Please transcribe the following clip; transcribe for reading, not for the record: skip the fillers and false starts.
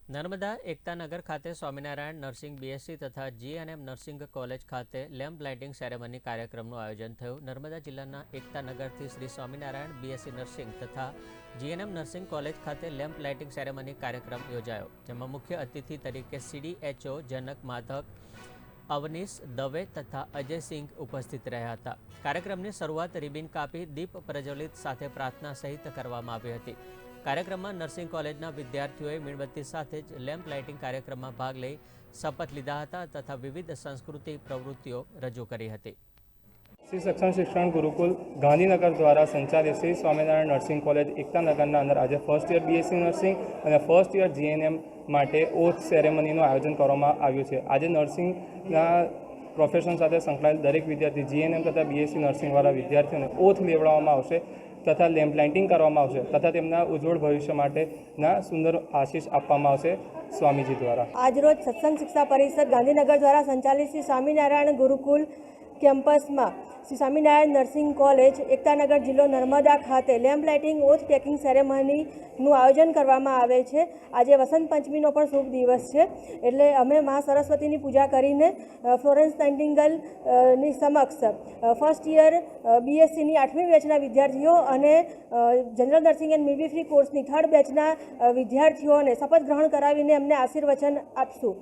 નર્મદા એકતાનગર ખાતે Swaminarayan nursing BSc તથા GNM nursing college ખાતે લેમ્પ લાઇટિંગ સેરેમની કાર્યક્રમનું આયોજન થયું। નર્મદા જિલ્લાના એકતાનગરથી શ્રી સ્વામિનારાયણ બીએસસી નર્સિંગ તથા જીએનએમ નર્સિંગ કોલેજ ખાતે લેમ્પ લાઇટિંગ સેરેમની કાર્યક્રમ યોજાયો, જેમાં મુખ્ય અતિથિ તરીકે સીડીએચઓ જનક માધક, અવનીશ દવે તથા અજયસિંહ ઉપસ્થિત રહ્યા હતા। કાર્યક્રમની શરૂઆત રિબિન કાપી દીપ પ્રજ્વલિત સાથે પ્રાર્થના સહિત કરવામાં આવી હતી। કાર્યક્રમમાં નર્સિંગ કોલેજના વિદ્યાર્થીઓએ મીણબત્તી સાથે જ લેમ્પ લાઇટિંગ કાર્યક્રમમાં ભાગ લઈ શપથ લીધા હતા તથા વિવિધ સાંસ્કૃતિક પ્રવૃત્તિઓ રજૂ કરી હતી। श्री सक्षम शिक्षण गुरुकुल गांधीनगर द्वारा संचालित श्री स्वामीनारायण नर्सिंग कॉलेज एकतानगरना अंदर आज फर्स्ट ईयर बीएससी नर्सिंग और फर्स्ट ईयर जीएनएम माटे ओथ सेरेमनीનું आयोजन કરવામાં આવ્યું છે। આજે નર્સિંગના પ્રોફેશન સાથે સંકળાયેલ દરેક વિદ્યાર્થી જીએનએમ તથા બીએસસી નર્સિંગવાળા વિદ્યાર્થીઓને ઓથ લેવડાવવામાં આવશે તથા લેમ્પ લાઇટિંગ કરવામાં આવશે તથા તેમના ઉજ્જવળ ભવિષ્ય માટેના સુંદર આશીષ આપવામાં આવશે સ્વામીજી દ્વારા। આજરોજ સત્સંગ શિક્ષા પરિષદ ગાંધીનગર દ્વારા સંચાલિત શ્રી સ્વામિનારાયણ ગુરુકુલ કેમ્પસમાં શ્રી સ્વામિનારાયણ નર્સિંગ કોલેજ એકતાનગર જિલ્લો નર્મદા ખાતે લેમ્પ લાઇટિંગ ઓથ ટેકિંગ સેરેમનીનું આયોજન કરવામાં આવે છે। આજે વસંત પંચમીનો પણ શુભ દિવસ છે, એટલે અમે મા સરસ્વતીની પૂજા કરીને ફ્લોરેન્સ નાઇટિંગેલની સમક્ષ ફર્સ્ટ યર બીએસસીની 8મી બેચના વિદ્યાર્થીઓ અને જનરલ નર્સિંગ એન્ડ મિડવાઇફરી કોર્સની 3rd બેચના વિદ્યાર્થીઓને શપથ ગ્રહણ કરાવીને એમને આશીર્વચન આપશું।